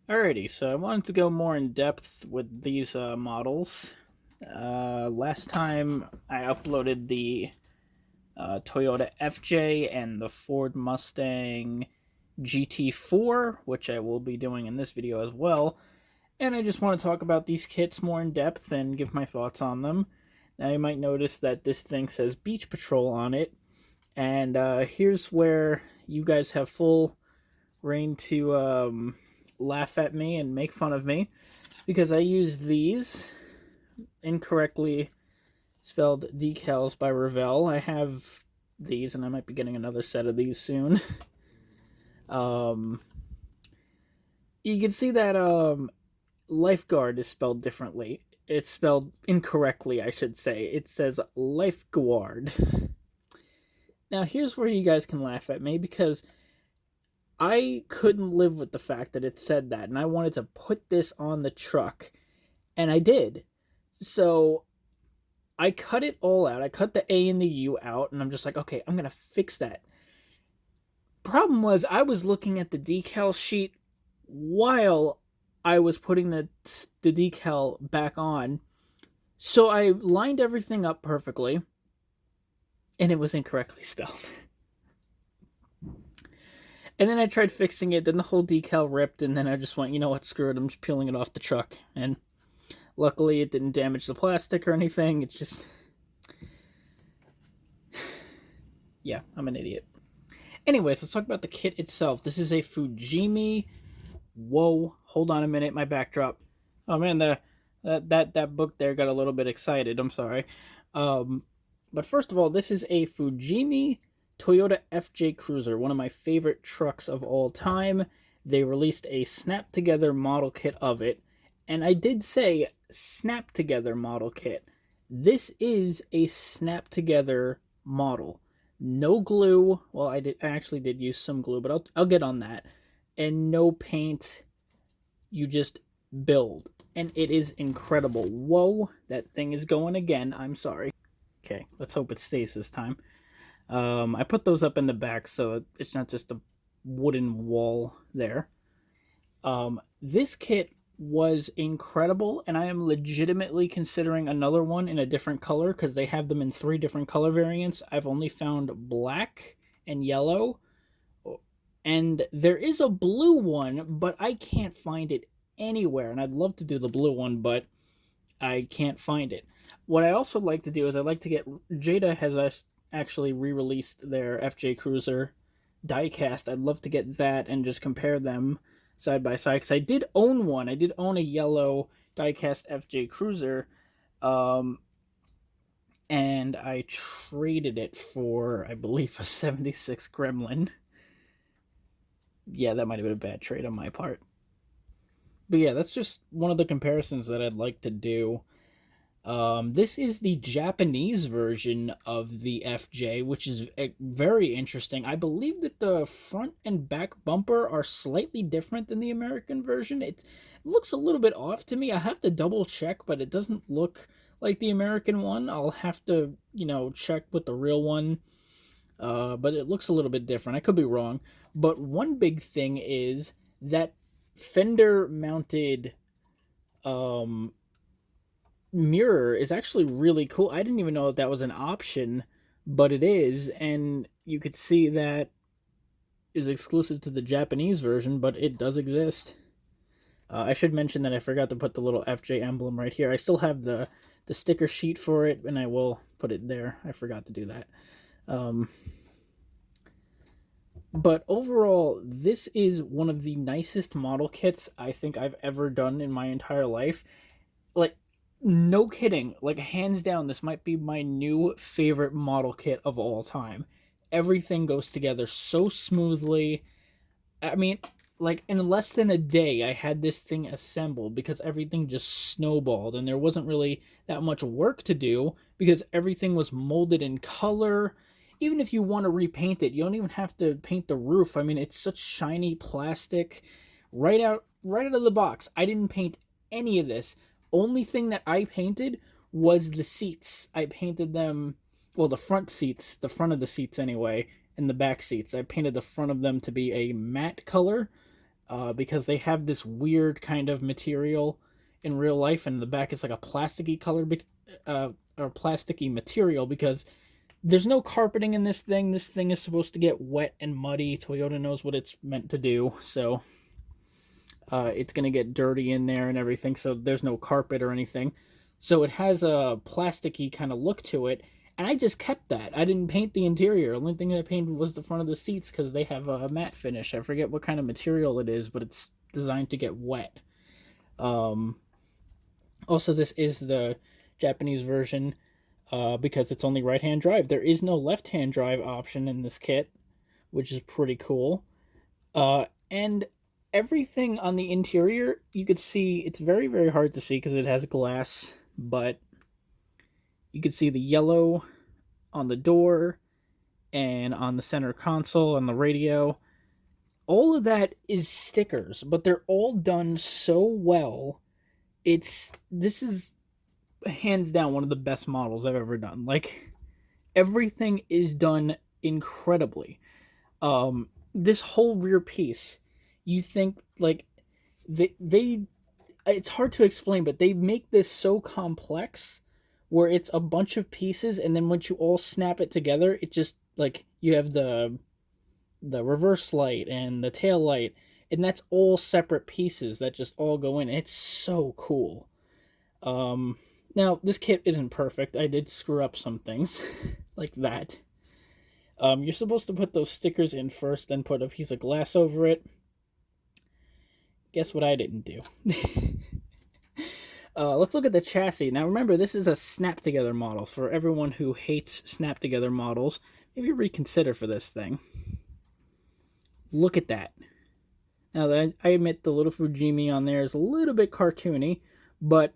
Alrighty, so I wanted to go more in depth with these models. Last time I uploaded the Toyota FJ and the Ford Mustang Gt4, which I will be doing in this video as well. And I just want to talk about these kits more in depth and give my thoughts on them. Now you might notice that this thing says Beach Patrol on it. And here's where you guys have full reign to laugh at me and make fun of me, because I used these incorrectly spelled Decals by Revell. I have these, and I might be getting another set of these soon. You can see that Lifeguard is spelled differently. It's spelled incorrectly, I should say. It says Lifeguard. Now, here's where you guys can laugh at me, because I couldn't live with the fact that it said that, and I wanted to put this on the truck, and I did. So I cut it all out. I cut the A and the U out, and I'm just like, okay, I'm going to fix that. Problem was, I was looking at the decal sheet while I was putting the decal back on, so I lined everything up perfectly, and it was incorrectly spelled. And then I tried fixing it, then the whole decal ripped, and then I just went, you know what, screw it, I'm just peeling it off the truck. And luckily it didn't damage the plastic or anything, it's just... yeah, I'm an idiot. Anyways, let's talk about the kit itself. This is a Fujimi... Whoa, hold on a minute, my backdrop. Oh man, that book there got a little bit excited, I'm sorry. But first of all, this is a Fujimi Toyota FJ Cruiser, one of my favorite trucks of all time. They released a snap-together model kit of it, and I did say snap-together model kit. This is a snap-together model. No glue. Well, I actually did use some glue, but I'll get on that. And no paint. You just build, and it is incredible. Whoa, that thing is going again. I'm sorry. Okay, let's hope it stays this time. I put those up in the back so it's not just a wooden wall there. This kit was incredible, and I am legitimately considering another one in a different color, because they have them in 3 different color variants. I've only found black and yellow, and there is a blue one, but I can't find it anywhere, and I'd love to do the blue one, but I can't find it. What I also like to do is I like to get... Jada has actually re-released their FJ Cruiser diecast. I'd love to get that and just compare them side by side, because I did own one. I did own a yellow diecast FJ Cruiser, and I traded it for, I believe, a 76 Gremlin. Yeah, that might have been a bad trade on my part. But yeah, that's just one of the comparisons that I'd like to do. This is the Japanese version of the FJ, which is very interesting. I believe that the front and back bumper are slightly different than the American version. It looks a little bit off to me. I have to double check, but it doesn't look like the American one. I'll have to, check with the real one. But it looks a little bit different. I could be wrong. But one big thing is that fender-mounted mirror is actually really cool. I didn't even know that was an option, but it is, and you could see that is exclusive to the Japanese version, but it does exist. I should mention that I forgot to put the little FJ emblem right here. I still have the sticker sheet for it, and I will put it there. I forgot to do that. But overall, this is one of the nicest model kits I think I've ever done in my entire life. Like, no kidding, like, hands down, this might be my new favorite model kit of all time. Everything goes together so smoothly. I mean, like, in less than a day, I had this thing assembled because everything just snowballed, and there wasn't really that much work to do because everything was molded in color. Even if you want to repaint it, you don't even have to paint the roof. I mean, it's such shiny plastic right out of the box. I didn't paint any of this. Only thing that I painted was the seats. I painted them, well, the front seats, the front of the seats anyway, and the back seats. I painted the front of them to be a matte color, because they have this weird kind of material in real life, and the back is like a plasticky color, or plasticky material, because there's no carpeting in this thing. This thing is supposed to get wet and muddy. Toyota knows what it's meant to do, so it's going to get dirty in there and everything, so there's no carpet or anything. So it has a plasticky kind of look to it, and I just kept that. I didn't paint the interior. The only thing I painted was the front of the seats because they have a matte finish. I forget what kind of material it is, but it's designed to get wet. Also, this is the Japanese version because it's only right-hand drive. There is no left-hand drive option in this kit, which is pretty cool. And everything on the interior, you could see, it's very, very hard to see because it has glass, but you could see the yellow on the door and on the center console, on the radio. All of that is stickers, but they're all done so well. This is hands down one of the best models I've ever done. Like, everything is done incredibly. This whole rear piece, you think, like, they it's hard to explain, but they make this so complex where it's a bunch of pieces, and then once you all snap it together, it just, like, you have the reverse light and the tail light, and that's all separate pieces that just all go in. It's so cool. Now, this kit isn't perfect. I did screw up some things like that. You're supposed to put those stickers in first, then put a piece of glass over it. Guess what I didn't do? Let's look at the chassis. Now, remember, this is a snap-together model. For everyone who hates snap-together models, maybe reconsider for this thing. Look at that. Now, I admit the little Fujimi on there is a little bit cartoony, but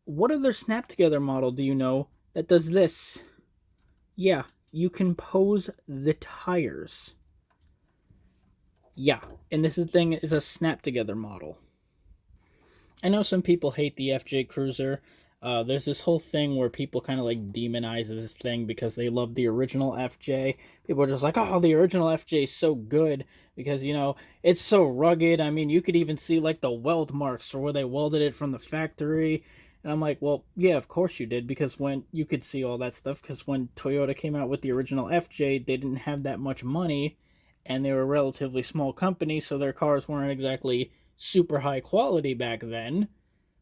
what other snap-together model do you know that does this? Yeah, you can pose the tires. Yeah, and this thing is a snap-together model. I know some people hate the FJ Cruiser. There's this whole thing where people kind of like demonize this thing because they love the original FJ. People are just like, oh, the original FJ is so good because, you know, it's so rugged. I mean, you could even see like the weld marks for where they welded it from the factory. And I'm like, well, yeah, of course you did, because when you could see all that stuff, because when Toyota came out with the original FJ, they didn't have that much money, and they were a relatively small company, so their cars weren't exactly super high quality back then.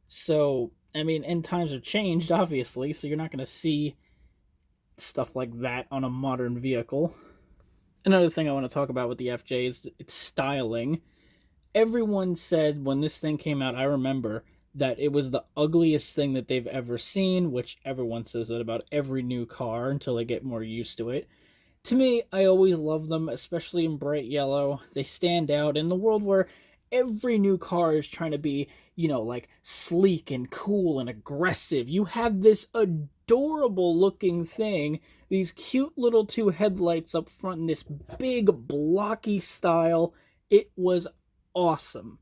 So, I mean, and times have changed, obviously, so you're not going to see stuff like that on a modern vehicle. Another thing I want to talk about with the FJ is its styling. Everyone said when this thing came out, I remember, that it was the ugliest thing that they've ever seen, which everyone says that about every new car until they get more used to it. To me, I always love them, especially in bright yellow. They stand out in the world where every new car is trying to be, you know, like sleek and cool and aggressive. You have this adorable looking thing, these cute little two headlights up front in this big blocky style. It was awesome.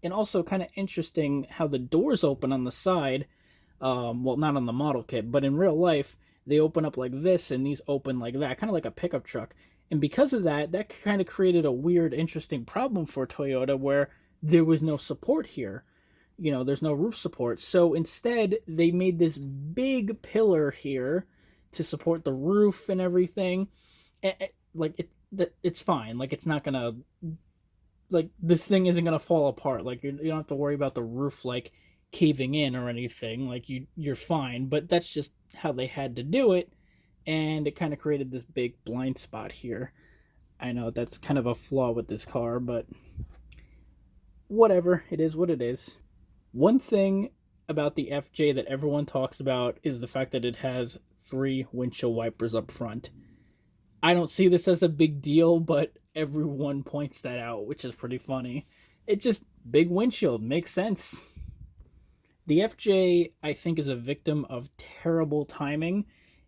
And also kind of interesting how the doors open on the side. Well, not on the model kit, but in real life, they open up like this, and these open like that, kind of like a pickup truck. And because of that, that kind of created a weird, interesting problem for Toyota where there was no support here. You know, there's no roof support. So instead, they made this big pillar here to support the roof and everything. It's fine. Like, it's not going to... Like, this thing isn't going to fall apart. Like, you don't have to worry about the roof, like, caving in or anything. Like, you're fine. But that's just how they had to do it. And it kind of created this big blind spot here. I know that's kind of a flaw with this car, but whatever. It is what it is. One thing about the FJ that everyone talks about is the fact that it has 3 windshield wipers up front. I don't see this as a big deal, but everyone points that out, which is pretty funny. It just, big windshield, makes sense. The FJ, I think, is a victim of terrible timing.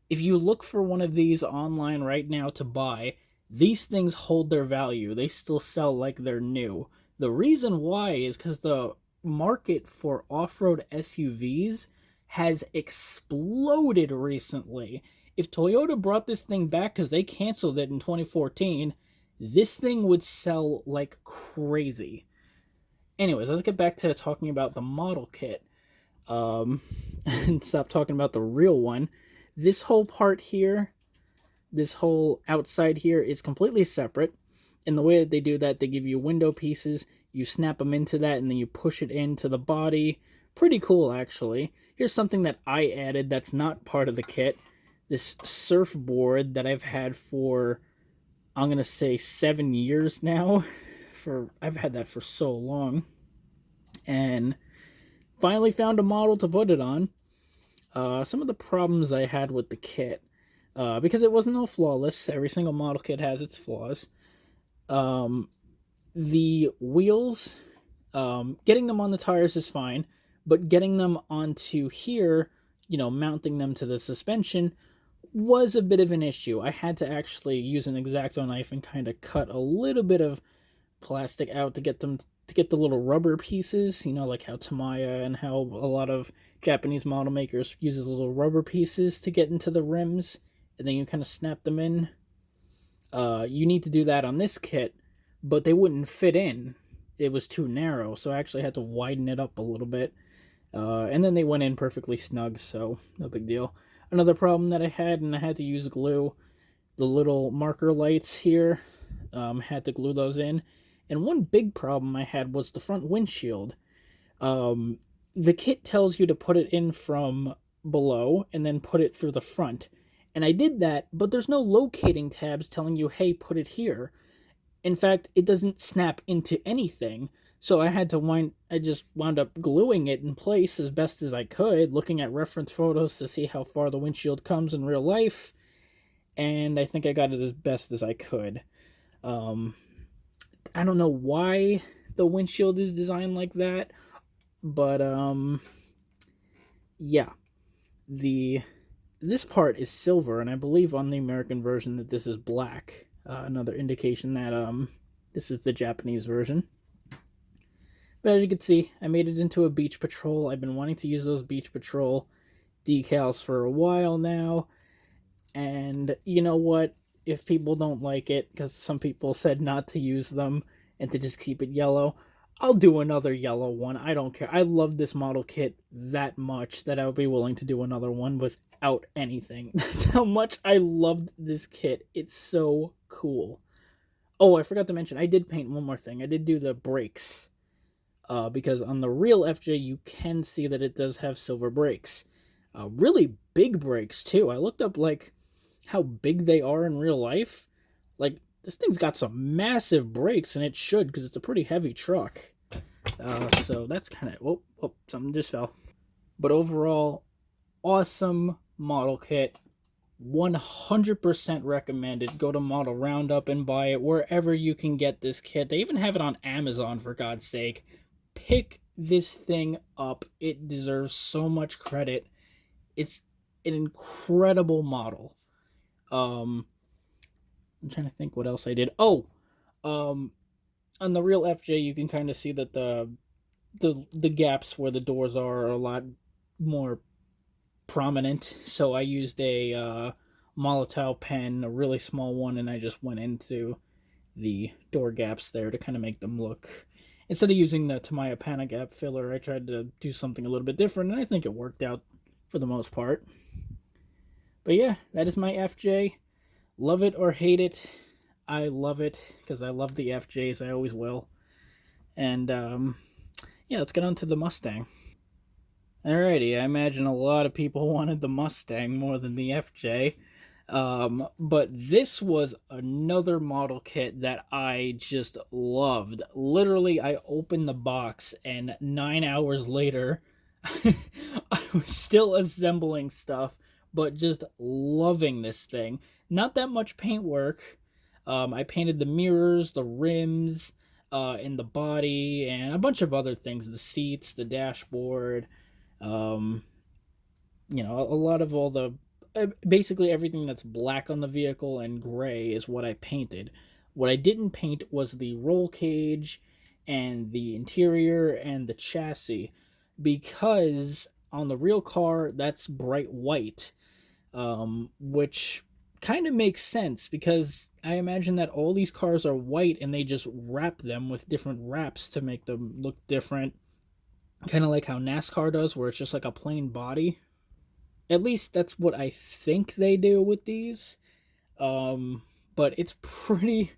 If you look for one of these online right now to buy, these things hold their value. They still sell like they're new. The reason why is because the market for off-road SUVs has exploded recently. If Toyota brought this thing back because they canceled it in 2014, this thing would sell like crazy. Anyways, let's get back to talking about the model kit. And stop talking about the real one. This whole part here, this whole outside here is completely separate. And the way that they do that, they give you window pieces, you snap them into that, and then you push it into the body. Pretty cool, actually. Here's something that I added that's not part of the kit. This surfboard that I've had for, I'm going to say 7 years now. I've had that for so long. And finally found a model to put it on. Some of the problems I had with the kit, because it wasn't all flawless. Every single model kit has its flaws. The wheels, getting them on the tires is fine, but getting them onto here, mounting them to the suspension was a bit of an issue. I had to actually use an X-Acto knife and kind of cut a little bit of plastic out to get the little rubber pieces, like how Tamiya and how a lot of Japanese model makers uses little rubber pieces to get into the rims, and then you kind of snap them in. You need to do that on this kit, but they wouldn't fit in. It was too narrow, so I actually had to widen it up a little bit. And then they went in perfectly snug, so no big deal. Another problem that I had, and I had to use glue, the little marker lights here, had to glue those in. And one big problem I had was the front windshield. The kit tells you to put it in from below and then put it through the front. And I did that, but there's no locating tabs telling you, hey, put it here. In fact, it doesn't snap into anything. So I just wound up gluing it in place as best as I could, looking at reference photos to see how far the windshield comes in real life. And I think I got it as best as I could. I don't know why the windshield is designed like that, but yeah. This part is silver, and I believe on the American version that this is black. Another indication that this is the Japanese version. But as you can see, I made it into a Beach Patrol. I've been wanting to use those Beach Patrol decals for a while now. And you know what? If people don't like it, because some people said not to use them and to just keep it yellow, I'll do another yellow one. I don't care. I love this model kit that much that I would be willing to do another one without anything. That's how much I loved this kit. It's so cool. Oh, I forgot to mention, I did paint one more thing. I did do the brakes. Because on the real FJ, you can see that it does have silver brakes. Really big brakes, too. I looked up, how big they are in real life. This thing's got some massive brakes, and it should, because it's a pretty heavy truck. So that's kind of... Oh, something just fell. But overall, awesome model kit. 100% recommended. Go to Model Roundup and buy it wherever you can get this kit. They even have it on Amazon, for God's sake. Pick this thing up. It deserves so much credit. It's an incredible model. I'm trying to think what else I did. On the real FJ, you can kind of see that the gaps where the doors are a lot more prominent. So I used a Molotov pen, a really small one, and I just went into the door gaps there to kind of make them look... Instead of using the Tamiya Pana Gap filler, I tried to do something a little bit different, and I think it worked out for the most part. But yeah, that is my FJ. Love it or hate it, I love it, because I love the FJs, I always will. And, yeah, let's get on to the Mustang. Alrighty, I imagine a lot of people wanted the Mustang more than the FJ. But this was another model kit that I just loved. Literally, I opened the box, and 9 hours later, I was still assembling stuff, but just loving this thing. Not that much paint work. I painted the mirrors, the rims, and the body, and a bunch of other things. The seats, the dashboard, a lot of all the... Basically everything that's black on the vehicle and gray is what I painted. What I didn't paint was the roll cage and the interior and the chassis, because on the real car that's bright white, which kind of makes sense because I imagine that all these cars are white and they just wrap them with different wraps to make them look different. Kind of like how NASCAR does, where it's just like a plain body. At least that's what I think they do with these. But it's pretty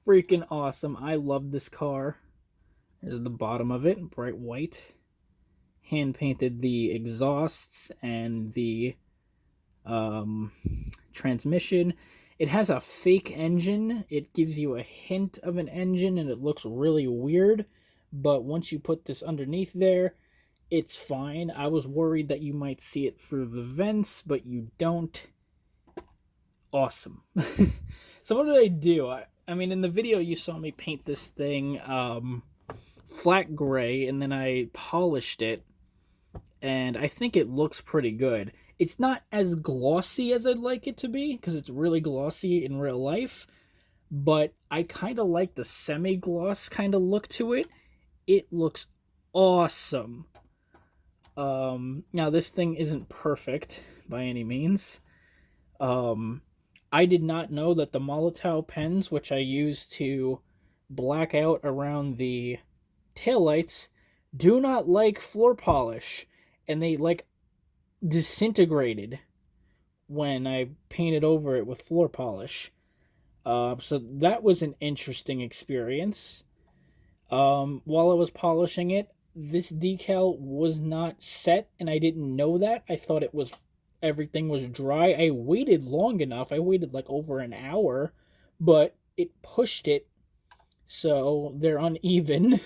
freaking awesome. I love this car. There's the bottom of it, bright white. Hand painted the exhausts and the transmission. It has a fake engine. It gives you a hint of an engine and it looks really weird. But once you put this underneath there, it's fine. I was worried that you might see it through the vents, but you don't. Awesome. So what did I do? I mean, in the video you saw me paint this thing flat gray, and then I polished it, and I think it looks pretty good. It's not as glossy as I'd like it to be, because it's really glossy in real life, but I kind of like the semi-gloss kind of look to it. It looks awesome. Now this thing isn't perfect by any means. I did not know that the Molotow pens, which I use to black out around the taillights, do not like floor polish, and they like disintegrated when I painted over it with floor polish. So that was an interesting experience. While I was polishing it, this decal was not set, and I didn't know that. I thought it was everything was dry. I waited long enough. I waited like over an hour, but it pushed it, so they're uneven,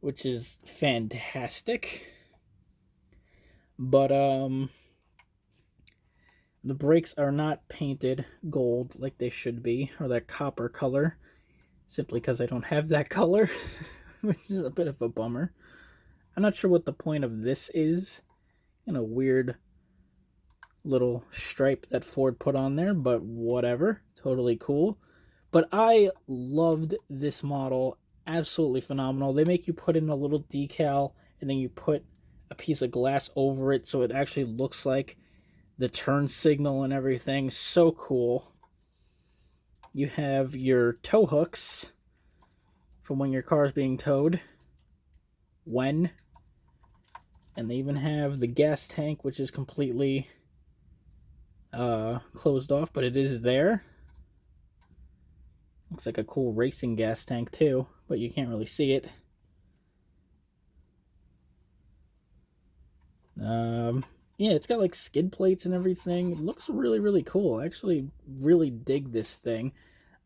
which is fantastic. But the brakes are not painted gold like they should be, or that copper color, simply because I don't have that color, which is a bit of a bummer. I'm not sure what the point of this is. And a weird little stripe that Ford put on there, but whatever. Totally cool. But I loved this model. Absolutely phenomenal. They make you put in a little decal, and then you put a piece of glass over it so it actually looks like the turn signal and everything. So cool. You have your tow hooks from when your car is being towed. When. And they even have the gas tank, which is completely closed off, but it is there. Looks like a cool racing gas tank too, but you can't really see it. Yeah, it's got like skid plates and everything. It looks really, really cool. I actually really dig this thing.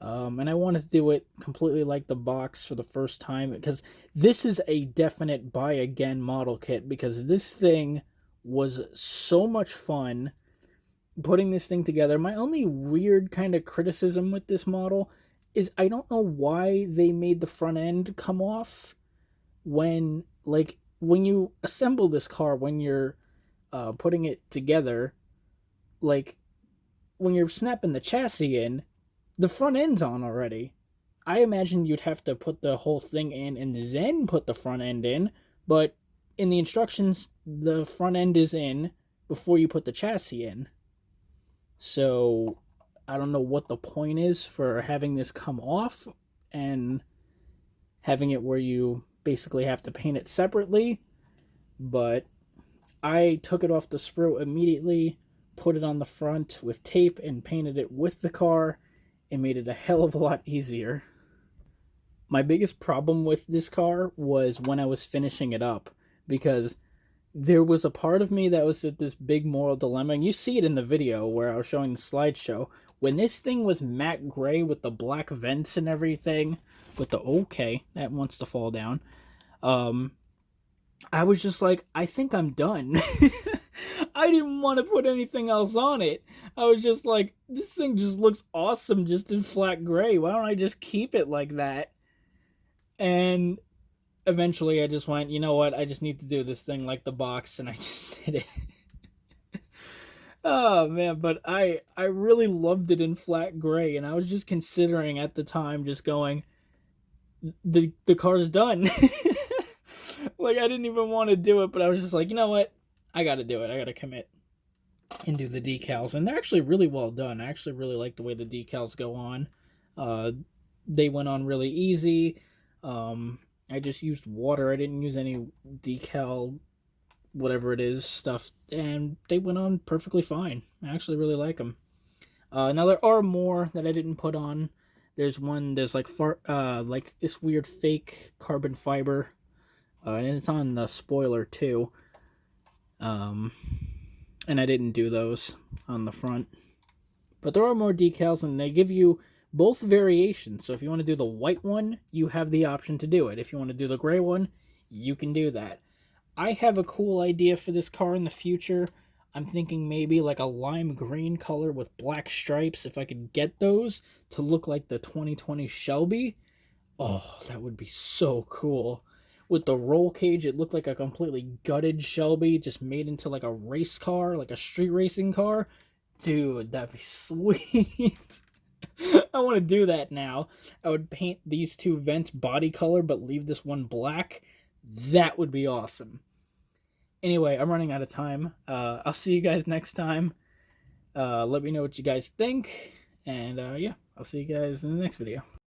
And I wanted to do it completely like the box for the first time, because this is a definite buy again model kit, because this thing was so much fun putting this thing together. My only weird kind of criticism with this model is I don't know why they made the front end come off when you assemble this car, when you're putting it together, like when you're snapping the chassis in, the front end's on already. I imagine you'd have to put the whole thing in and then put the front end in, but in the instructions, the front end is in before you put the chassis in. So I don't know what the point is for having this come off and having it where you basically have to paint it separately, but I took it off the sprue immediately, put it on the front with tape, and painted it with the car. It made it a hell of a lot easier. My biggest problem with this car was when I was finishing it up, because there was a part of me that was at this big moral dilemma, and you see it in the video where I was showing the slideshow. When this thing was matte gray with the black vents and everything, with the okay, that wants to fall down, I was just like, I think I'm done. I didn't want to put anything else on it. I was just like, this thing just looks awesome just in flat gray. Why don't I just keep it like that? And eventually I just went, you know what? I just need to do this thing like the box, and I just did it. Oh, man, but I really loved it in flat gray, and I was just considering at the time just going, the car's done. Like, I didn't even want to do it, but I was just like, you know what? I gotta do it. I gotta commit. and do the decals, and they're actually really well done. I actually really like the way the decals go on. They went on really easy. I just used water. I didn't use any decal, whatever it is, stuff, and they went on perfectly fine. I actually really like them. Now there are more that I didn't put on. There's like this weird fake carbon fiber, and it's on the spoiler too. And I didn't do those on the front. But there are more decals, and they give you both variations. So if you want to do the white one, you have the option to do it. If you want to do the gray one, you can do that. I have a cool idea for this car in the future. I'm thinking maybe like a lime green color with black stripes, if I could get those to look like the 2020 Shelby. Oh, that would be so cool. With the roll cage, it looked like a completely gutted Shelby, just made into like a race car, like a street racing car. Dude, that'd be sweet. I want to do that now. I would paint these two vents body color, but leave this one black. That would be awesome. Anyway, I'm running out of time. I'll see you guys next time. Let me know what you guys think. And yeah, I'll see you guys in the next video.